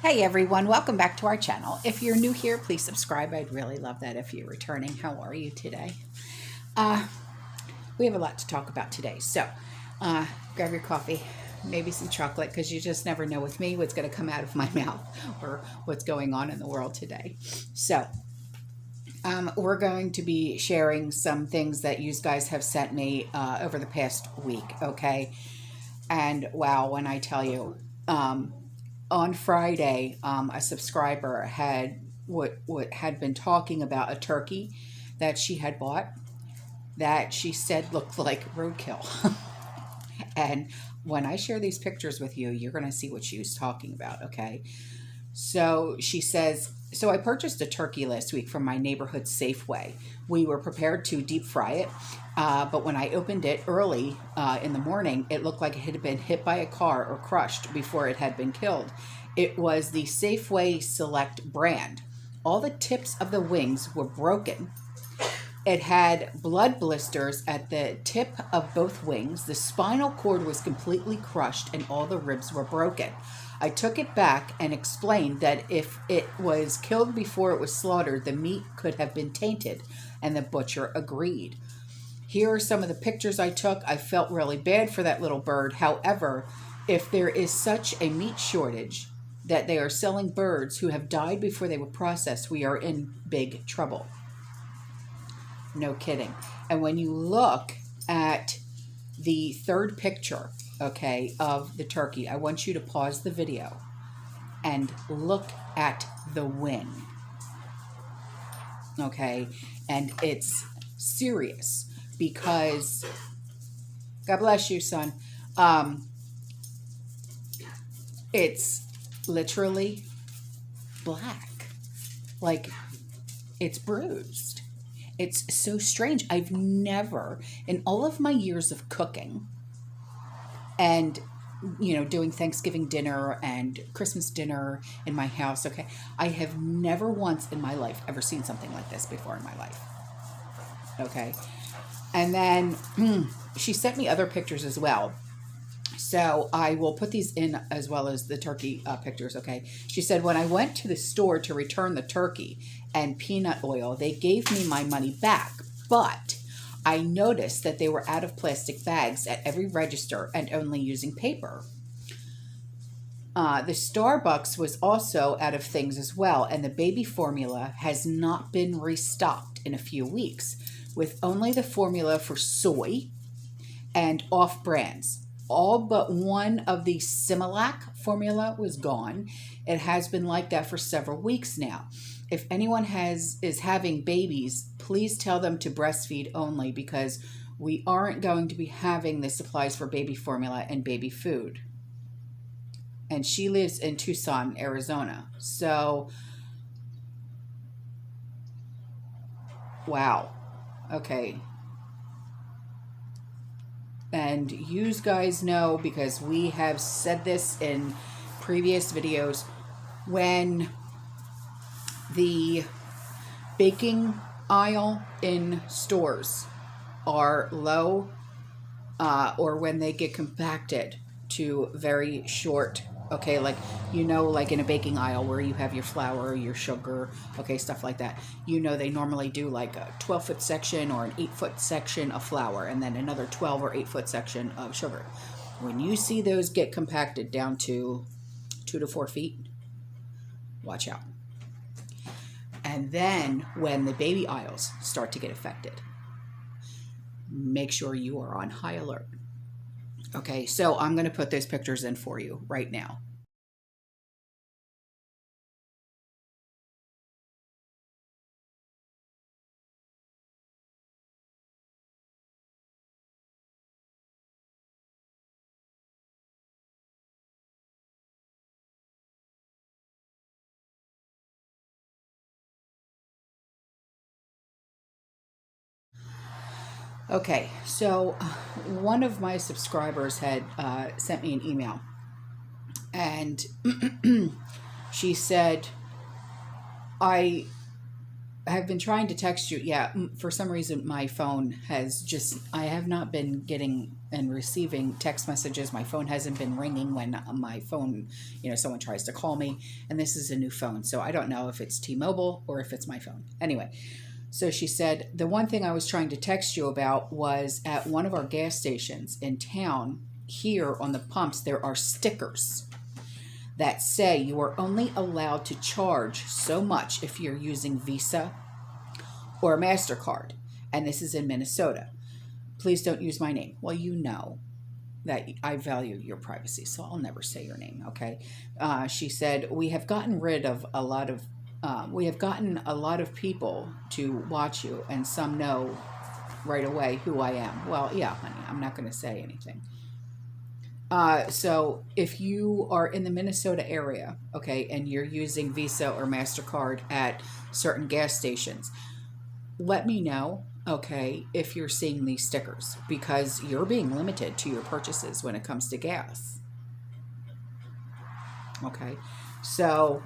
Hey everyone, welcome back to our channel. If you're new here, please subscribe. I'd really love that if you're returning. How are you today? We have a lot to talk about today. So grab your coffee, maybe some chocolate, because you just never know with me what's going to come out of my mouth or what's going on in the world today. So we're going to be sharing some things that you guys have sent me over the past week, okay? And wow, when I tell you, on Friday, a subscriber had what had been talking about a turkey that she had bought that she said looked like roadkill. And when I share these pictures with you, you're going to see what she was talking about, okay? So she says, so I purchased a turkey last week from my neighborhood Safeway. We were prepared to deep fry it, but when I opened it early in the morning, it looked like it had been hit by a car or crushed before it had been killed. It was the Safeway Select brand. All the tips of the wings were broken. It had blood blisters at the tip of both wings. The spinal cord was completely crushed and all the ribs were broken. I took it back and explained that if it was killed before it was slaughtered, the meat could have been tainted, and the butcher agreed. Here are some of the pictures I took. I felt really bad for that little bird. However, if there is such a meat shortage that they are selling birds who have died before they were processed, we are in big trouble. No kidding. And when you look at the third picture, okay, of the turkey, I want you to pause the video and look at the wing, okay? And it's serious because, God bless you, son, it's literally black, like it's bruised. It's so strange. I've never, in all of my years of cooking and, you know, doing Thanksgiving dinner and Christmas dinner in my house, okay, I have never once in my life ever seen something like this before in my life, okay? And then she sent me other pictures as well. So I will put these in as well as the turkey pictures, okay? She said, when I went to the store to return the turkey and peanut oil, they gave me my money back, but I noticed that they were out of plastic bags at every register and only using paper. The Starbucks was also out of things as well, and the baby formula has not been restocked in a few weeks, with only the formula for soy and off brands. All but one of the Similac formula was gone. It has been like that for several weeks now. If anyone is having babies, please tell them to breastfeed only, because we aren't going to be having the supplies for baby formula and baby food. And she lives in Tucson, Arizona. So, wow. Okay. And you guys know, because we have said this in previous videos, when the baking aisle in stores are low or when they get compacted to very short, okay, like, you know, like in a baking aisle where you have your flour, your sugar, okay, stuff like that. You know, they normally do like a 12-foot section or an 8-foot section of flour and then another 12 or 8-foot section of sugar. When you see those get compacted down to 2 to 4 feet, watch out. And then when the baby aisles start to get affected, make sure you are on high alert. Okay, so I'm going to put those pictures in for you right now. Okay, so one of my subscribers had sent me an email, and she said, I I've been trying to text you. Yeah, for some reason my phone has just, I have not been getting and receiving text messages. My phone hasn't been ringing when my phone, someone tries to call me. And this is a new phone. So I don't know if it's T-Mobile or if it's my phone. Anyway, so she said, the one thing I was trying to text you about was at one of our gas stations in town, here on the pumps, there are stickers that say you are only allowed to charge so much if you're using Visa or MasterCard. And this is in Minnesota. Please don't use my name. Well, you know that I value your privacy, so I'll never say your name, okay? She said, we have gotten a lot of people to watch you, and some know right away who I am. Well, yeah, honey, I'm not going to say anything. So if you are in the Minnesota area, okay, and you're using Visa or MasterCard at certain gas stations, let me know, okay, if you're seeing these stickers, because you're being limited to your purchases when it comes to gas. Okay, so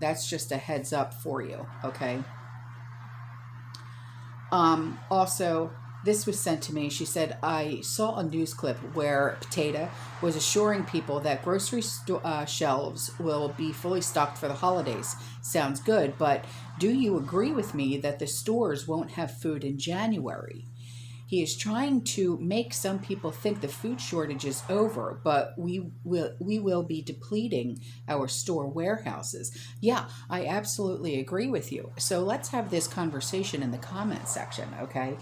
that's just a heads up for you, okay? Also, this was sent to me. She said, I saw a news clip where Potato was assuring people that grocery shelves will be fully stocked for the holidays. Sounds good, but do you agree with me that the stores won't have food in January? He is trying to make some people think the food shortage is over, but we will be depleting our store warehouses. Yeah, I absolutely agree with you. So let's have this conversation in the comment section, okay?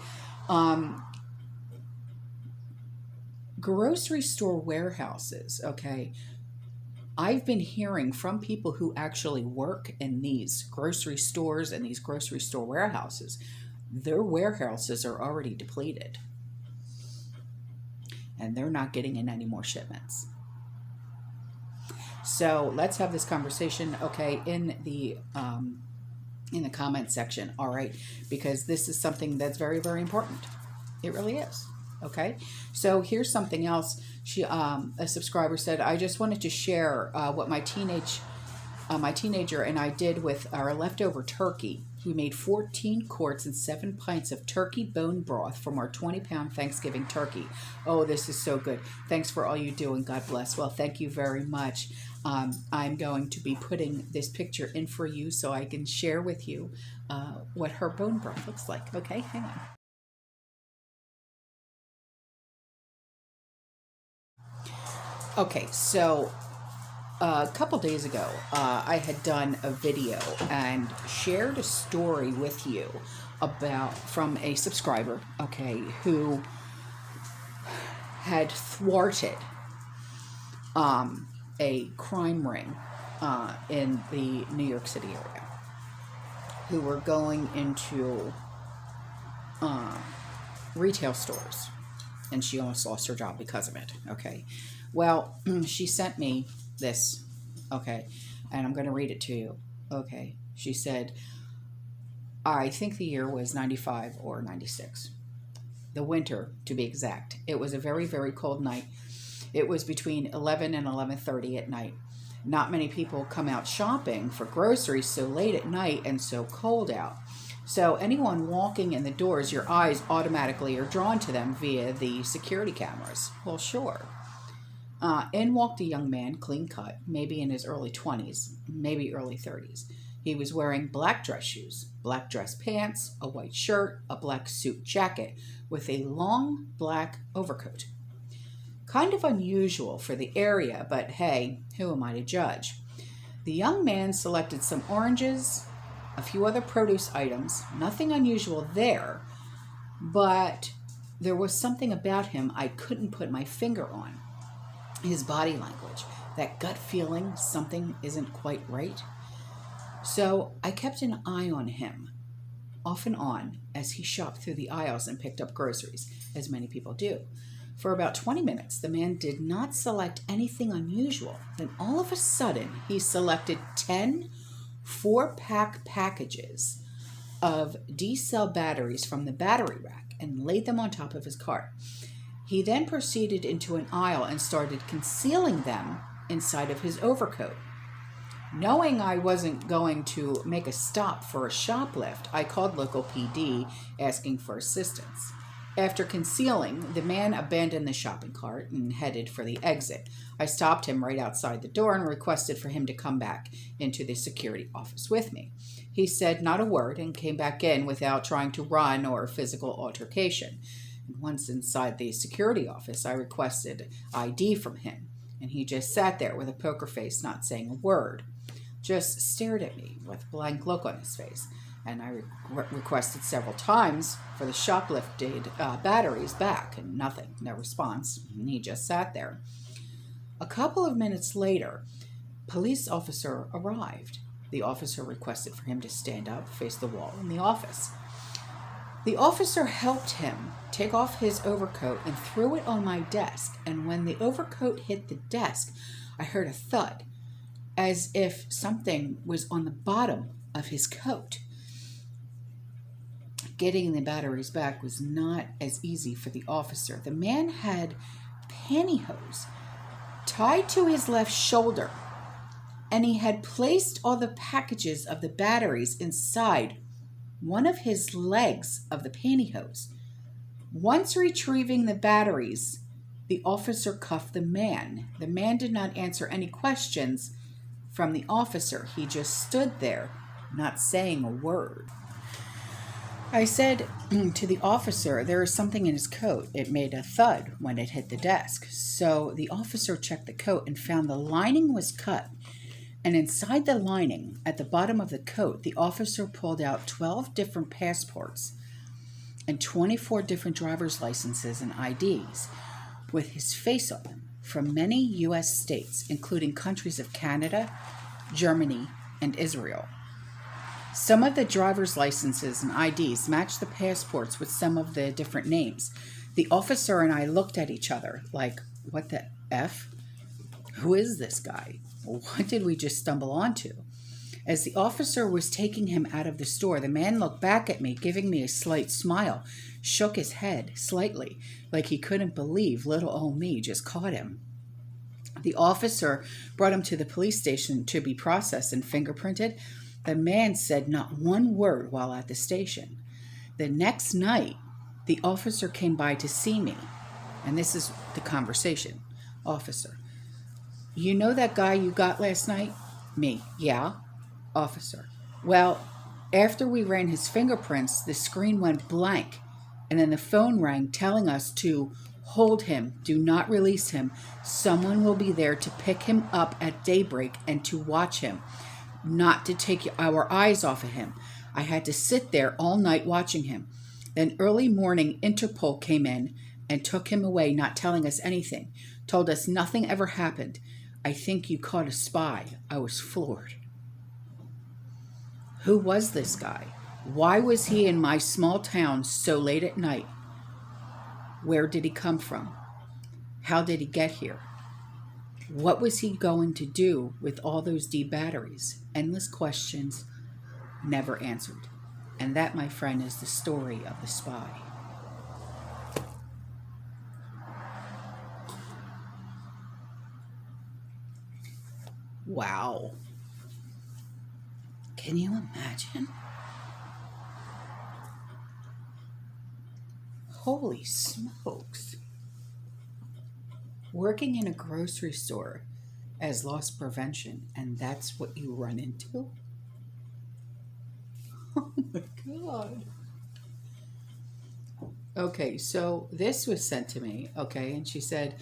Grocery store warehouses, okay? I've been hearing from people who actually work in these grocery stores and these grocery store warehouses, their warehouses are already depleted. And they're not getting in any more shipments. So let's have this conversation, okay, in the comment section, all right, because this is something that's very, very important. It really is. Okay, so here's something else. She, a subscriber said, I just wanted to share what my teenager and I did with our leftover turkey. We made 14 quarts and 7 pints of turkey bone broth from our 20-pound Thanksgiving turkey. Oh, this is so good. Thanks for all you do, and God bless. Well, thank you very much. I'm going to be putting this picture in for you so I can share with you what her bone broth looks like. Okay, hang on. Okay, so a couple days ago, I had done a video and shared a story with you from a subscriber, okay, who had thwarted a crime ring in the New York City area, who were going into retail stores, and she almost lost her job because of it, okay. Well, she sent me this, okay, and I'm going to read it to you, okay. She said, I think the year was 95 or 96. The winter, to be exact. It was a very, very cold night. It was between 11 and 11:30 at night. Not many people come out shopping for groceries so late at night and so cold out. So anyone walking in the doors, your eyes automatically are drawn to them via the security cameras. Well, sure. In walked a young man, clean cut, maybe in his early 20s, maybe early 30s. He was wearing black dress shoes, black dress pants, a white shirt, a black suit jacket, with a long black overcoat. Kind of unusual for the area, but hey, who am I to judge? The young man selected some oranges, a few other produce items, nothing unusual there, but there was something about him I couldn't put my finger on. His body language, that gut feeling something isn't quite right. So I kept an eye on him, off and on, as he shopped through the aisles and picked up groceries, as many people do. For about 20 minutes, the man did not select anything unusual. Then all of a sudden, he selected 10 4-pack packages of D-cell batteries from the battery rack and laid them on top of his cart. He then proceeded into an aisle and started concealing them inside of his overcoat. Knowing I wasn't going to make a stop for a shoplift, I called local PD asking for assistance. After concealing, the man abandoned the shopping cart and headed for the exit. I stopped him right outside the door and requested for him to come back into the security office with me. He said not a word and came back in without trying to run or physical altercation. And once inside the security office, I requested ID from him, and he just sat there with a poker face, not saying a word. Just stared at me with a blank look on his face. And I requested several times for the shoplifted batteries back, and nothing, no response. And he just sat there. A couple of minutes later, police officer arrived. The officer requested for him to stand up, face the wall in the office. The officer helped him take off his overcoat and threw it on my desk. And when the overcoat hit the desk, I heard a thud, as if something was on the bottom of his coat. Getting the batteries back was not as easy for the officer. The man had pantyhose tied to his left shoulder, and he had placed all the packages of the batteries inside one of his legs of the pantyhose. Once retrieving the batteries, the officer cuffed the man. The man did not answer any questions from the officer. He just stood there, not saying a word. I said to the officer, there is something in his coat. It made a thud when it hit the desk. So the officer checked the coat and found the lining was cut. And inside the lining, at the bottom of the coat, the officer pulled out 12 different passports and 24 different driver's licenses and IDs with his face on them from many U.S. states, including countries of Canada, Germany, and Israel. Some of the driver's licenses and IDs matched the passports with some of the different names. The officer and I looked at each other like, what the F? Who is this guy? What did we just stumble onto? As the officer was taking him out of the store, the man looked back at me, giving me a slight smile, shook his head slightly, like he couldn't believe little old me just caught him. The officer brought him to the police station to be processed and fingerprinted. The man said not one word while at the station. The next night, the officer came by to see me, and this is the conversation. Officer: you know that guy you got last night? Me: yeah. Officer: well, after we ran his fingerprints, the screen went blank, and then the phone rang telling us to hold him, do not release him. Someone will be there to pick him up at daybreak and to watch him, not to take our eyes off of him. I had to sit there all night watching him. Then early morning, Interpol came in and took him away, not telling us anything. Told us nothing ever happened. I think you caught a spy. I was floored. Who was this guy? Why was he in my small town so late at night? Where did he come from? How did he get here? What was he going to do with all those D batteries? Endless questions, never answered. And that, my friend, is the story of the spy. Wow. Can you imagine? Holy smokes. Working in a grocery store as loss prevention, and that's what you run into? Oh my God. Okay, so this was sent to me, okay, and she said,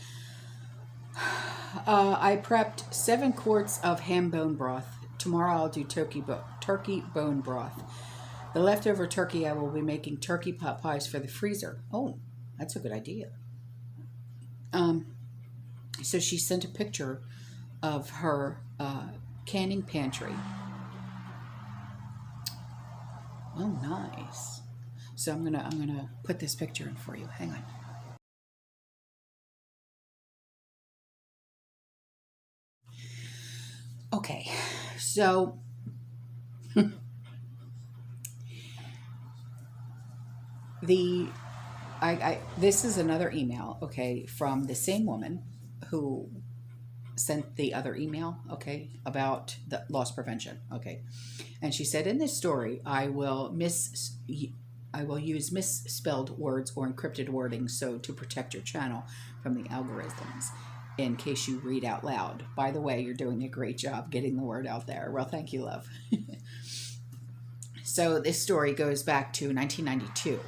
I prepped 7 quarts of ham bone broth. Tomorrow I'll do turkey bone broth. The leftover turkey, I will be making turkey pot pies for the freezer. Oh, that's a good idea. So she sent a picture of her canning pantry. Oh, nice. So I'm gonna put this picture in for you. Hang on. Okay, so this is another email, okay, from the same woman who sent the other email, okay, about the loss prevention, okay. And she said, in this story, I will use misspelled words or encrypted wording so to protect your channel from the algorithms in case you read out loud. By the way, you're doing a great job getting the word out there. Well, thank you, love. So this story goes back to 1992.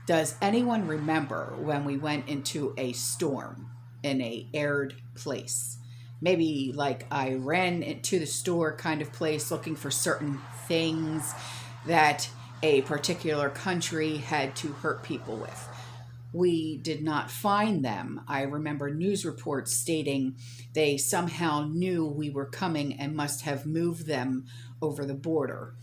Does anyone remember when we went into a storm in a aired place? Maybe like I ran into the store kind of place looking for certain things that a particular country had to hurt people with. We did not find them. I remember news reports stating they somehow knew we were coming and must have moved them over the border.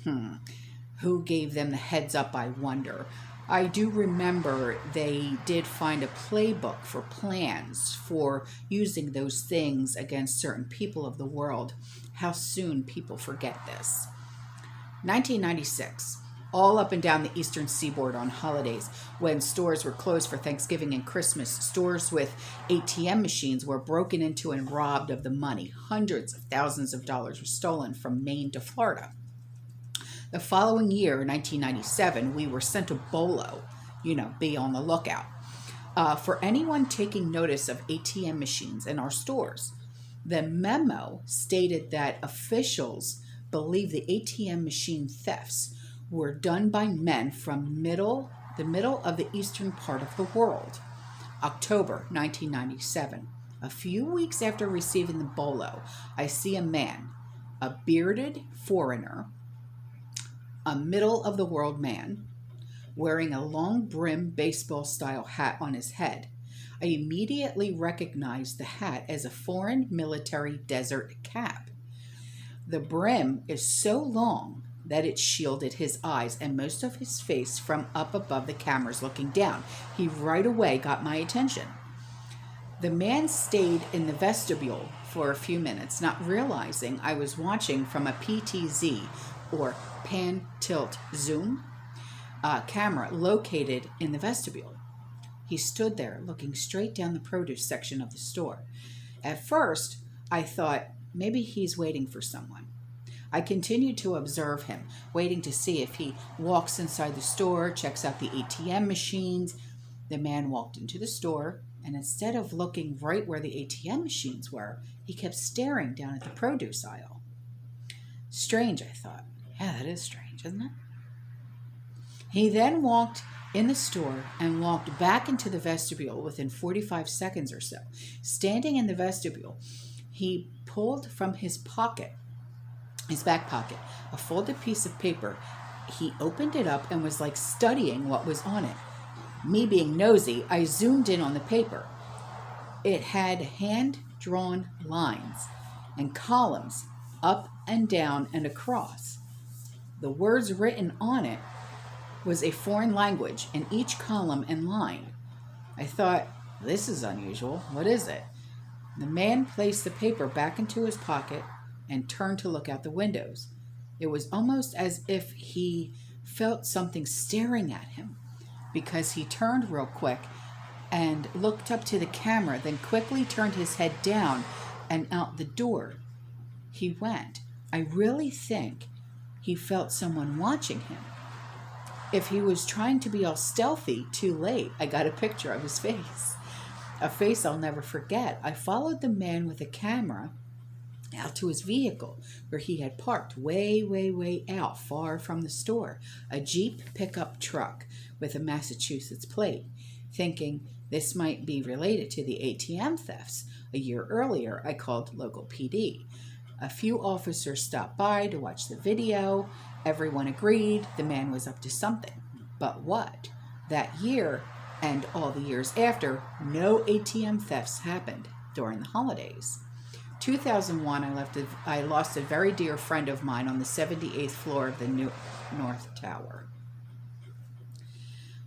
Who gave them the heads up, I wonder. I do remember they did find a playbook for plans for using those things against certain people of the world. How soon people forget this. 1996. All up and down the eastern seaboard on holidays, when stores were closed for Thanksgiving and Christmas, stores with ATM machines were broken into and robbed of the money. Hundreds of thousands of dollars were stolen from Maine to Florida. The following year, 1997, we were sent a bolo, be on the lookout, for anyone taking notice of ATM machines in our stores. The memo stated that officials believe the ATM machine thefts were done by men from the middle of the eastern part of the world. October 1997. A few weeks after receiving the bolo, I see a man, a bearded foreigner, a middle-of-the-world man, wearing a long-brim baseball-style hat on his head. I immediately recognized the hat as a foreign military desert cap. The brim is so long that it shielded his eyes and most of his face from up above the cameras looking down. He right away got my attention. The man stayed in the vestibule for a few minutes, not realizing I was watching from a PTZ, or pan, tilt, zoom, camera located in the vestibule. He stood there looking straight down the produce section of the store. At first, I thought maybe he's waiting for someone. I continued to observe him, waiting to see if he walks inside the store, checks out the ATM machines. The man walked into the store, and instead of looking right where the ATM machines were, he kept staring down at the produce aisle. Strange, I thought. Yeah, that is strange, isn't it? He then walked in the store and walked back into the vestibule within 45 seconds or so. Standing in the vestibule, he pulled from his back pocket, a folded piece of paper. He opened it up and was like studying what was on it. Me being nosy, I zoomed in on the paper. It had hand-drawn lines and columns up and down and across. The words written on it was a foreign language in each column and line. I thought, this is unusual. What is it? The man placed the paper back into his pocket and turned to look out the windows. It was almost as if he felt something staring at him, because he turned real quick and looked up to the camera, then quickly turned his head down and out the door he went. I really think he felt someone watching him. If he was trying to be all stealthy, too late. I got a picture of his face. A face I'll never forget. I followed the man with the camera out to his vehicle, where he had parked way, way, way out, far from the store. A Jeep pickup truck with a Massachusetts plate. Thinking this might be related to the ATM thefts. A year earlier, I called local PD. A few officers stopped by to watch the video. Everyone agreed the man was up to something. But what? That year and all the years after, no ATM thefts happened during the holidays. 2001, I lost a very dear friend of mine on the 78th floor of the North Tower.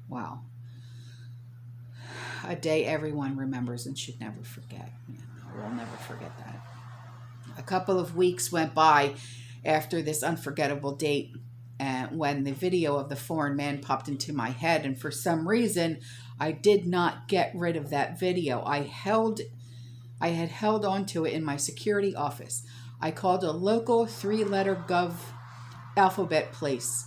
Wow. A day everyone remembers and should never forget. We'll never forget that. A couple of weeks went by after this unforgettable date, and when the video of the foreign man popped into my head, and for some reason I did not get rid of that video. I I had held on to it in my security office. I called a local 3-letter gov alphabet place,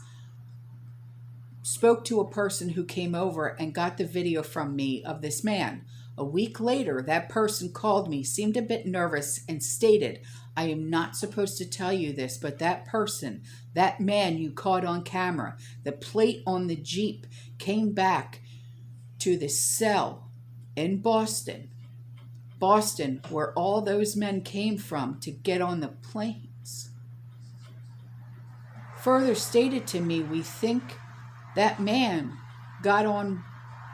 spoke to a person who came over and got the video from me of this man. A week later, that person called me, seemed a bit nervous, and stated, I am not supposed to tell you this, but that person, that man you caught on camera, the plate on the Jeep, came back to the cell in Boston, where all those men came from to get on the planes. Further stated to me, we think that man got on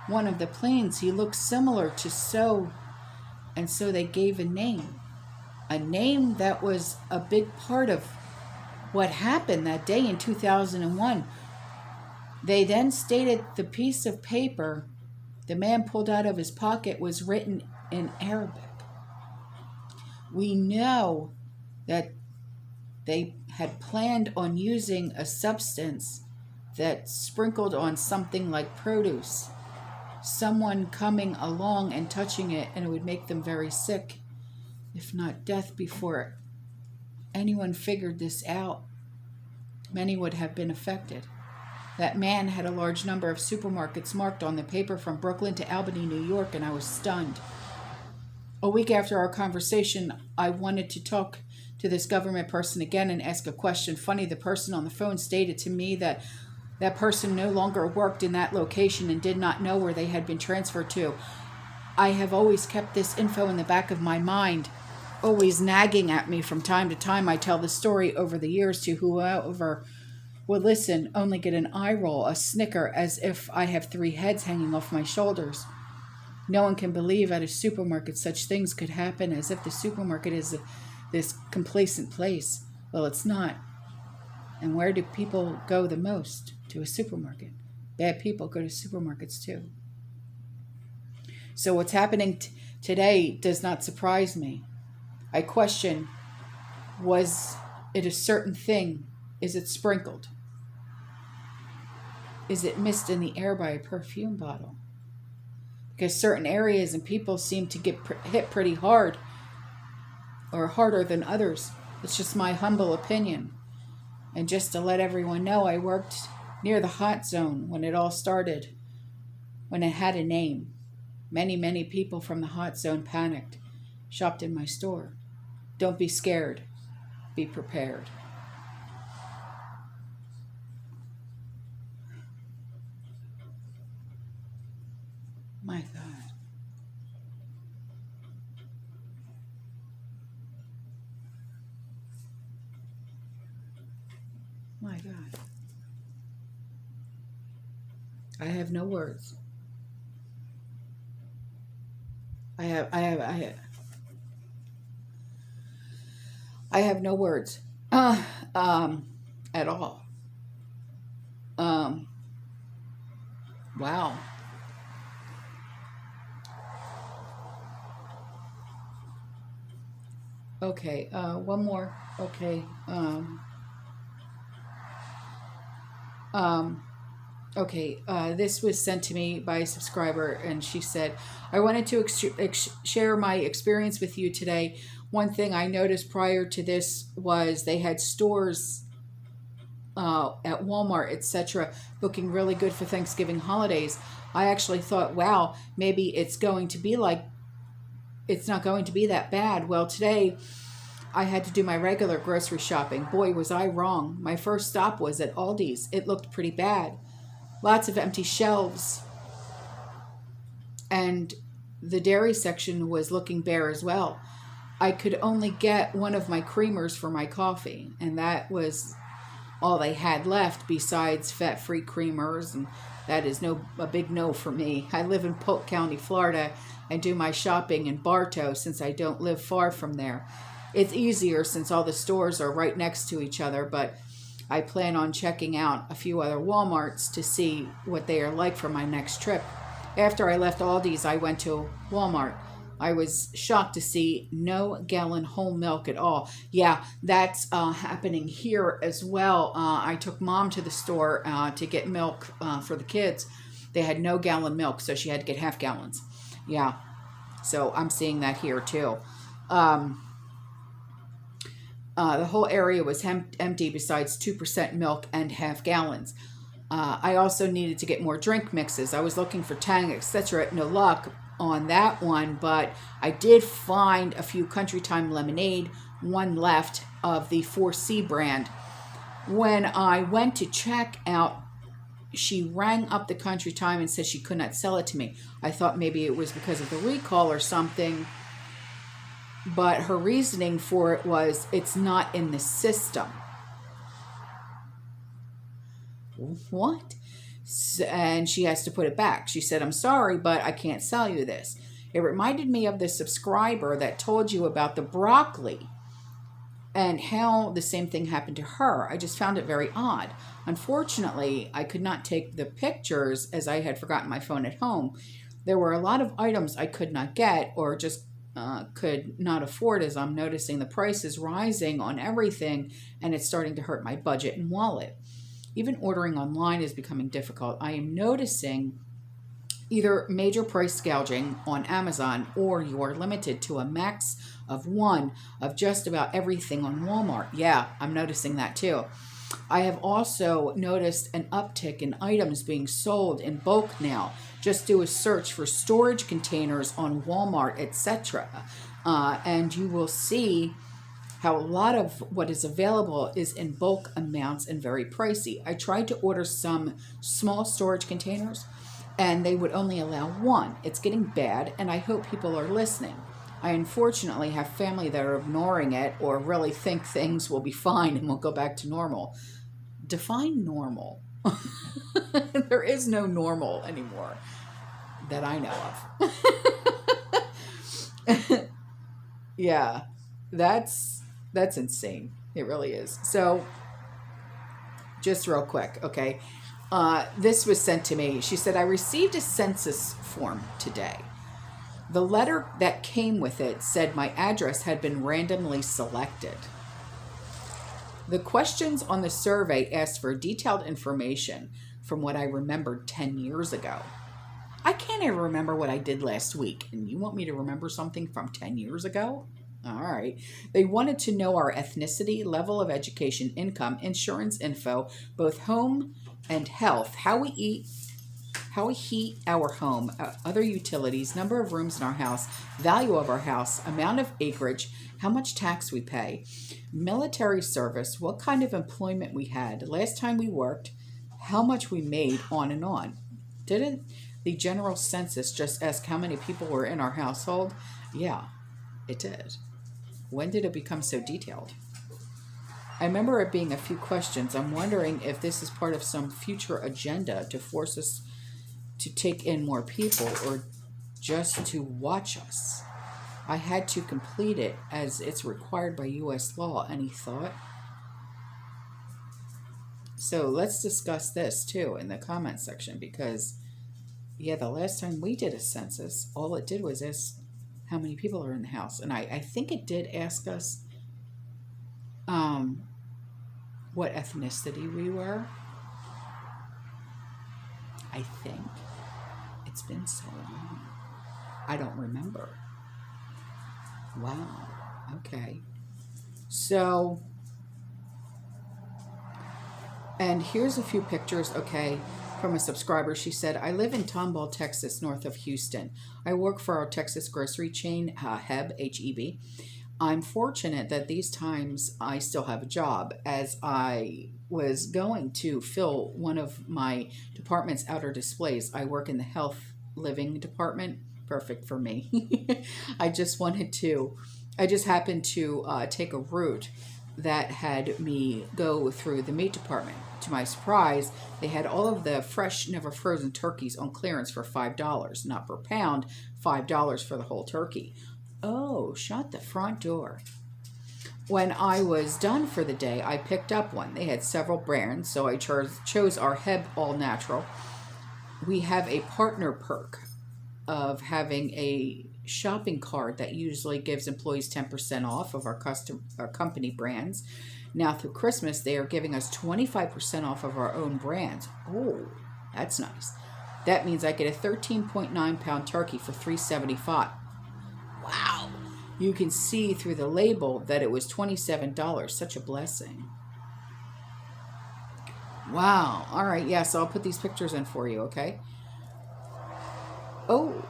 one of the planes. He looked similar to so, and so they gave a name that was a big part of what happened that day in 2001. They then stated the piece of paper the man pulled out of his pocket was written in Arabic. We know that they had planned on using a substance that sprinkled on something like produce. Someone coming along and touching it, and it would make them very sick, if not death, before anyone figured this out. Many would have been affected. That man had a large number of supermarkets marked on the paper from Brooklyn to Albany, New York, and I was stunned. A week after our conversation, I wanted to talk to this government person again and ask a question. Funny, the person on the phone stated to me that that person no longer worked in that location and did not know where they had been transferred to. I have always kept this info in the back of my mind, always nagging at me from time to time. I tell the story over the years to whoever would listen, only get an eye roll, a snicker, as if I have 3 heads hanging off my shoulders. No one can believe at a supermarket such things could happen, as if the supermarket is this complacent place. Well, it's not. And where do people go the most? To a supermarket. Bad people go to supermarkets too. So what's happening today does not surprise me. I question, was it a certain thing? Is it sprinkled? Is it mist in the air by a perfume bottle? Because certain areas and people seem to get hit pretty hard, or harder than others. It's just my humble opinion. And just to let everyone know, I worked near the hot zone when it all started, when it had a name. Many, many people from the hot zone panicked, shopped in my store. Don't be scared. Be prepared. My God. My God. I have no words. I have no words. At all. Wow. Okay, one more. Okay. Okay, this was sent to me by a subscriber, and she said, I wanted to share my experience with you today. One thing I noticed prior to this was they had stores at Walmart, etc., looking really good for Thanksgiving holidays. I actually thought, wow, maybe it's going to be like, it's not going to be that bad. Well, today I had to do my regular grocery shopping. Boy, was I wrong. My first stop was at Aldi's. It looked pretty bad. Lots of empty shelves. And the dairy section was looking bare as well. I could only get one of my creamers for my coffee, and that was all they had left besides fat-free creamers, and that is a big no for me. I live in Polk County, Florida, and do my shopping in Bartow since I don't live far from there. It's easier since all the stores are right next to each other, but I plan on checking out a few other Walmarts to see what they are like for my next trip. After I left Aldi's, I went to Walmart. I was shocked to see no gallon whole milk at all. Yeah, that's happening here as well. I took Mom to the store to get milk for the kids. They had no gallon milk, so she had to get half gallons. Yeah, so I'm seeing that here too. The whole area was empty besides 2% milk and half gallons. I also needed to get more drink mixes. I was looking for Tang, etc. No luck on that one, but I did find a few Country Time lemonade, one left of the 4C brand. When I went to check out, she rang up the Country Time and said she could not sell it to me. I thought maybe it was because of the recall or something, but her reasoning for it was it's not in the system. What? And she has to put it back. She said, I'm sorry, but I can't sell you this. It reminded me of the subscriber that told you about the broccoli and how the same thing happened to her. I just found it very odd. Unfortunately, I could not take the pictures as I had forgotten my phone at home. There were a lot of items I could not get or just could not afford, as I'm noticing the prices rising on everything, and it's starting to hurt my budget and wallet. Even ordering online is becoming difficult. I am noticing either major price gouging on Amazon, or you are limited to a max of one of just about everything on Walmart. Yeah, I'm noticing that too. I have also noticed an uptick in items being sold in bulk now. Just do a search for storage containers on Walmart, etc. And you will see how a lot of what is available is in bulk amounts and very pricey. I tried to order some small storage containers, and they would only allow one. It's getting bad, and I hope people are listening. I unfortunately have family that are ignoring it or really think things will be fine and will go back to normal. Define normal. There is no normal anymore that I know of. Yeah, that's insane. It really is. So just real quick, okay. This was sent to me. She said, I received a census form today. The letter that came with it said my address had been randomly selected. The questions on the survey asked for detailed information from what I remembered 10 years ago. I can't even remember what I did last week, and you want me to remember something from 10 years ago? All right. They wanted to know our ethnicity, level of education, income, insurance info, both home and health, how we eat, how we heat our home, other utilities, number of rooms in our house, value of our house, amount of acreage, how much tax we pay, military service, what kind of employment we had, last time we worked, how much we made, on and on. Didn't the general census just ask how many people were in our household? Yeah, it did. When did it become so detailed? I remember it being a few questions. I'm wondering if this is part of some future agenda to force us to take in more people or just to watch us. I had to complete it as it's required by U.S. law. Any thought? So let's discuss this too in the comment section, because yeah, the last time we did a census, all it did was ask how many people are in the house. And I think it did ask us what ethnicity we were. I think. It's been so long. I don't remember. Wow. Okay. So, and here's a few pictures, okay, from a subscriber. She said, I live in Tomball, Texas, north of Houston. I work for our Texas grocery chain, HEB, H-E-B. I'm fortunate that these times I still have a job, as I was going to fill one of my department's outer displays. I work in the health living department. Perfect for me. I just happened to take a route that had me go through the meat department. To my surprise, they had all of the fresh, never frozen turkeys on clearance for $5, not per pound, $5 for the whole turkey. Oh, shut the front door. When I was done for the day, I picked up one. They had several brands, so I chose our HEB All Natural. We have a partner perk of having a shopping cart that usually gives employees 10% off of our company brands. Now through Christmas, they are giving us 25% off of our own brands. Oh, that's nice. That means I get a 13.9 pound turkey for $3.75. Wow. you can see through the label that it was $27. Such a blessing. Wow. All right. Yeah, so I'll put these pictures in for you, okay? Oh,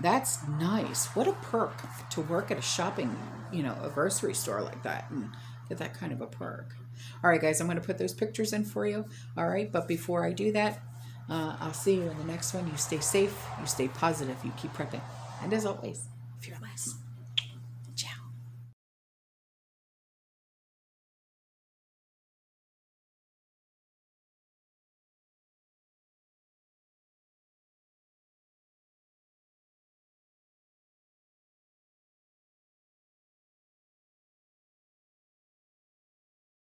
that's nice. What a perk to work at a shopping, a grocery store like that and get that kind of a perk. All right, guys, I'm going to put those pictures in for you. All right, but before I do that, I'll see you in the next one. You stay safe, you stay positive, you keep prepping. And as always, fearless.